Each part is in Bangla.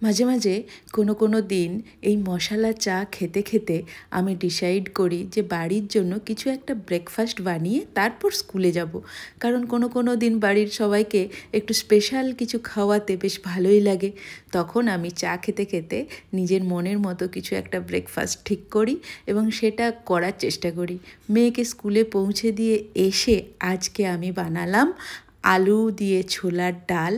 মাঝে মাঝে কোনো দিন এই মশালা চা খেতে খেতে আমি ডিসাইড করি যে বাড়ির জন্য কিছু একটা ব্রেকফাস্ট বানিয়ে তারপর স্কুলে যাব। কারণ কোনো দিন বাড়ির সবাইকে একটু স্পেশাল কিছু খাওয়াতে বেশ ভালোই লাগে। তখন আমি চা খেতে খেতে নিজের মনের মতো কিছু একটা ব্রেকফাস্ট ঠিক করি এবং সেটা করার চেষ্টা করি। মেয়েকে স্কুলে পৌঁছে দিয়ে এসে আজকে আমি বানালাম আলু দিয়ে ছোলার ডাল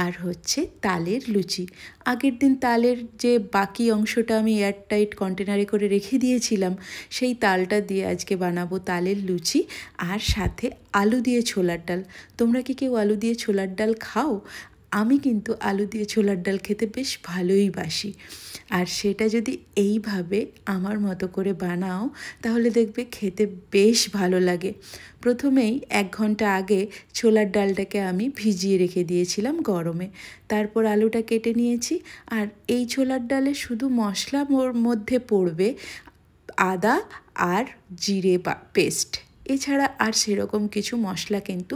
আর হচ্ছে তালের লুচি। আগের দিন তালের যে বাকি অংশটা আমি এয়ারটাইট কন্টেনারে করে রেখে দিয়েছিলাম, সেই তালটা দিয়ে আজকে বানাবো তালের লুচি আর সাথে আলু দিয়ে ছোলার ডাল। তোমরা কি কেউ আলু দিয়ে ছোলার ডাল খাও? আমি কিন্তু আলু দিয়ে ছোলার ডাল খেতে বেশ ভালোই বাসি। আর সেটা যদি এইভাবে আমার মতো করে বানাও তাহলে দেখবে খেতে বেশ ভালো লাগে। প্রথমেই 1 ঘন্টা আগে ছোলার ডালটাকে আমি ভিজিয়ে রেখে দিয়েছিলাম গরমে। তারপর আলুটা কেটে নিয়েছি। আর এই ছোলার ডালে শুধু মশলা ওর মধ্যে পড়বে আদা আর জিরে পেস্ট। এছাড়া আর সেরকম কিছু মশলা কিন্তু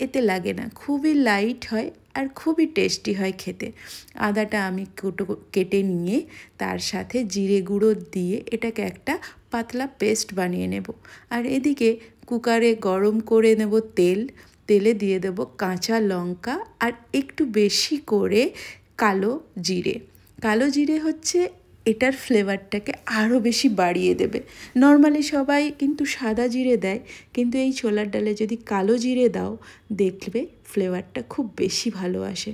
এতে লাগে না। খুবই লাইট হয় আর খুবই টেস্টি হয় খেতে। আদাটা আমি কেটে নিয়ে তার সাথে জিরে গুঁড়ো দিয়ে এটাকে একটা পাতলা পেস্ট বানিয়ে নেব। আর এদিকে কুকারে গরম করে নেব তেলে দিয়ে দেব কাঁচা লঙ্কা আর একটু বেশি করে কালো জিরে হচ্ছে এটার ফ্লেভারটাকে আরও বেশি বাড়িয়ে দেবে। নর্মালি সবাই কিন্তু সাদা জিরে দেয়, কিন্তু এই ছোলার ডালে যদি কালো জিরে দাও দেখবে ফ্লেভারটা খুব বেশি ভালো আসে।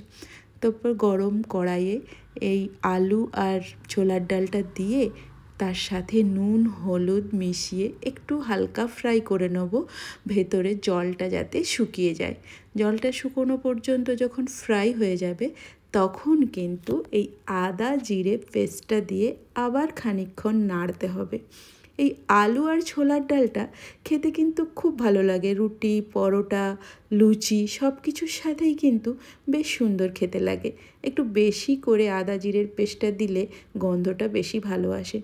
তারপর গরম কড়াইয়ে এই আলু আর ছোলার ডালটা দিয়ে তার সাথে নুন হলুদ মিশিয়ে একটু হালকা ফ্রাই করে নেব, ভেতরে জলটা যাতে শুকিয়ে যায়। জলটা শুকোনো পর্যন্ত যখন ফ্রাই হয়ে যাবে তখন কিন্তু এই আদা জিরে পেস্টটা দিয়ে আবার খানিকক্ষণ নাড়তে হবে। এই আলু আর ছোলার ডালটা খেতে কিন্তু খুব ভালো লাগে। রুটি পরোটা লুচি সব কিছুর সাথেই কিন্তু বেশ সুন্দর খেতে লাগে। একটু বেশি করে আদা জিরের পেস্টটা দিলে গন্ধটা বেশি ভালো আসে।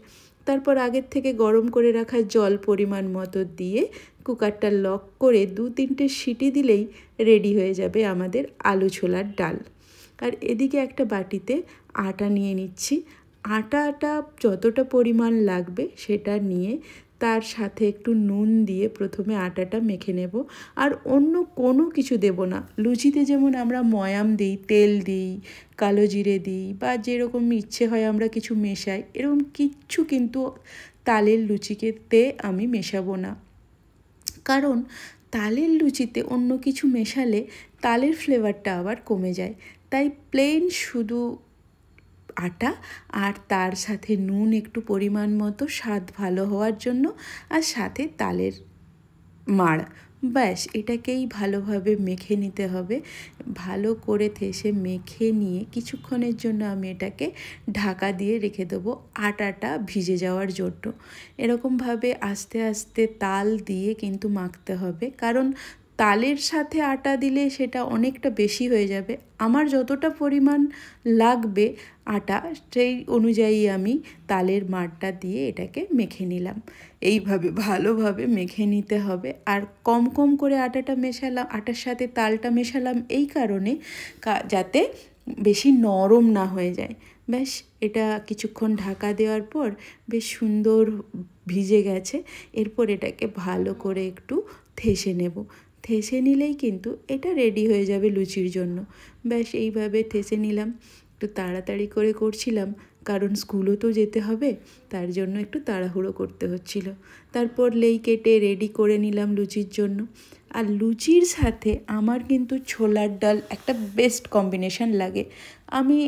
তারপর আগের থেকে গরম করে রাখা জল পরিমাণ মতো দিয়ে কুকারটা লক করে 2-3টে সিটি দিলেই রেডি হয়ে যাবে আমাদের আলু ছোলার ডাল। আর এদিকে একটা বাটিতে আটা নিয়ে নিচ্ছি। আটাটা যতটা পরিমাণ লাগবে সেটা নিয়ে তার সাথে একটু নুন দিয়ে প্রথমে আটাটা মেখে নেব। আর অন্য কোনো কিছু দেব না। লুচিতে যেমন আমরা ময়াম দিই, তেল দিই, কালো জিরে দিই বা যেরকম ইচ্ছে হয় আমরা কিছু মেশাই, এরকম কিচ্ছু কিন্তু তালের লুচিতে আমি মেশাবো না। কারণ তালের লুচিতে অন্য কিছু মেশালে তালের ফ্লেভারটা আবার কমে যায়। তাই প্লেন শুধু আটা আর তার সাথে নুন একটু পরিমাণ মতো স্বাদ ভালো হওয়ার জন্য, আর সাথে তালের মাড়, ব্যাস এটাকেই ভালোভাবে মেখে নিতে হবে। ভালো করে ঠেসে মেখে নিয়ে কিছুক্ষণের জন্য আমি এটাকে ঢাকা দিয়ে রেখে দেবো আটাটা ভিজে যাওয়ার জন্য। এরকমভাবে আস্তে আস্তে তাল দিয়ে কিন্তু মাখতে হবে, কারণ তালের সাথে আটা দিলে সেটা অনেকটা বেশি হয়ে যাবে। আমার যতটা পরিমাণ লাগবে আটা সেই অনুযায়ী আমি তালের মাড়টা দিয়ে এটাকে মেখে নিলাম। এইভাবে ভালোভাবে মেখে নিতে হবে। আর কম কম করে আটাটা মেশালাম, আটার সাথে তালটা মেশালাম এই কারণে যাতে বেশি নরম না হয়ে যায়। ব্যাস এটা কিছুক্ষণ ঢাকা দেওয়ার পর বেশ সুন্দর ভিজে গেছে। এরপর এটাকে ভালো করে একটু ঠেসে নেব। ঠেসে নিলেই কিন্তু এটা রেডি হয়ে যাবে লুচির জন্য। ব্যাস এইভাবে ঠেসে নিলাম। একটু তাড়াতাড়ি করে করছিলাম কারণ স্কুলও তো যেতে হবে, তার জন্য একটু তাড়াহুড়ো করতে হচ্ছিল। তারপর লেই কেটে রেডি করে নিলাম লুচির জন্য। আর লুচির সাথে আমার কিন্তু ছোলার ডাল একটা বেস্ট কম্বিনেশন লাগে। আমি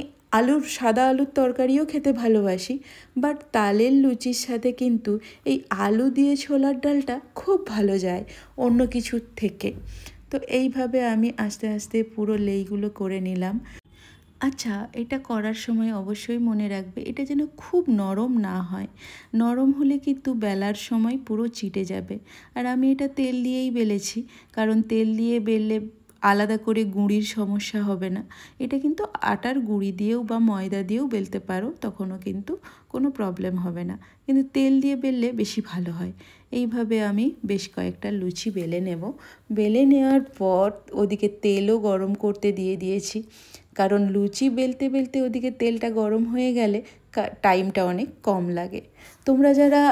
সাদা আলুর তরকারিও খেতে ভালোবাসি, বাট তালের লুচির সাথে কিন্তু এই আলু দিয়ে ছোলার ডালটা খুব ভালো যায় অন্য কিছুর থেকে। তো এইভাবে আমি আস্তে আস্তে পুরো লেইগুলো করে নিলাম। আচ্ছা, এটা করার সময় অবশ্যই মনে রাখবে এটা যেন খুব নরম না হয়। নরম হলে কিন্তু বেলার সময় পুরো চিটে যাবে। আর আমি এটা তেল দিয়েই বেলেছি, কারণ তেল দিয়ে বেললে আলাদা করে গুঁড়ির সমস্যা হবে না। এটা কিন্তু আটার গুঁড়ি দিয়েও বা ময়দা দিয়েও বেলতে পারো, তখনও কিন্তু কোনো প্রবলেম হবে না, কিন্তু তেল দিয়ে বেললে বেশি ভালো হয়। এইভাবে আমি বেশ কয়েকটা লুচি বেলে নেব। বেলে নেওয়ার পর ওদিকে তেলও গরম করতে দিয়ে দিয়েছি, কারণ লুচি বেলতে বেলতে ওদিকে তেলটা গরম হয়ে গেলে টাইমটা অনেক কম লাগে। তোমরা যারা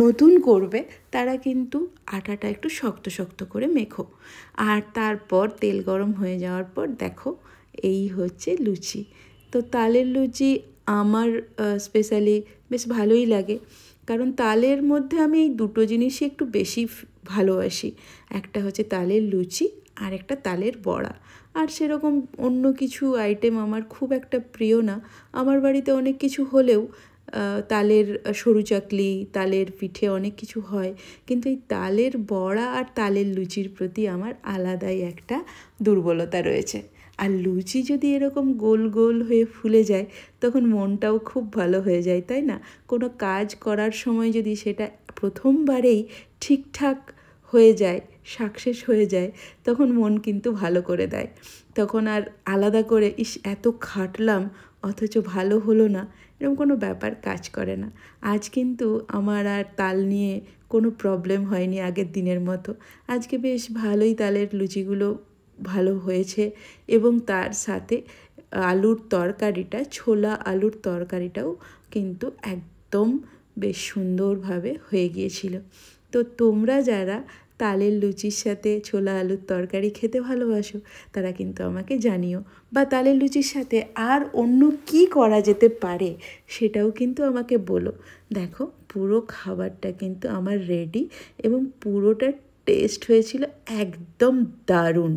নতুন করবে তারা কিন্তু আটাটা একটু শক্ত শক্ত করে মেখো, আর তারপর তেল গরম হয়ে যাওয়ার পর দেখো এই হচ্ছে লুচি। তো তালের লুচি আমার স্পেশালি বেশ ভালোই লাগে, কারণ তালের মধ্যে আমি এই দুটো জিনিসই একটু বেশি ভালোবাসি। একটা হচ্ছে তালের লুচি আর একটা তালের বড়া। আর সেরকম অন্য কিছু আইটেম আমার খুব একটা প্রিয় না। আমার বাড়িতে অনেক কিছু হলেও তালের সরু চাকলি, তালের পিঠে অনেক কিছু হয়, কিন্তু এই তালের বড়া আর তালের লুচির প্রতি আমার আলাদাই একটা দুর্বলতা রয়েছে। আর লুচি যদি এরকম গোল গোল হয়ে ফুলে যায় তখন মনটাও খুব ভালো হয়ে যায়, তাই না? কোনো কাজ করার সময় যদি সেটা প্রথমবারেই ঠিকঠাক হয়ে যায়, সাকসেস হয়ে যায়, তখন মন কিন্তু ভালো করে দেয়। তখন আর আলাদা করে ইস এত খাটলাম অথচ ভালো হলো না, এরকম কোনো ব্যাপার কাজ করে না। আজ কিন্তু আমার আর তাল নিয়ে কোনো প্রবলেম হয়নি আগের দিনের মতো। আজকে বেশ ভালোই তালের লুচিগুলো ভালো হয়েছে, এবং তার সাথে আলুর তরকারিটা, ছোলা আলুর তরকারিটাও কিন্তু একদম বেশ সুন্দরভাবে হয়ে গিয়েছিল। তো তোমরা যারা তালের লুচির সাথে ছোলা আলুর তরকারি খেতে ভালোবাসো তারা কিন্তু আমাকে জানিও, বা তালের লুচির সাথে আর অন্য কি করা যেতে পারে সেটাও কিন্তু আমাকে বলো। দেখো পুরো খাবারটা কিন্তু আমার রেডি, এবং পুরোটা টেস্ট হয়েছিল একদম দারুণ।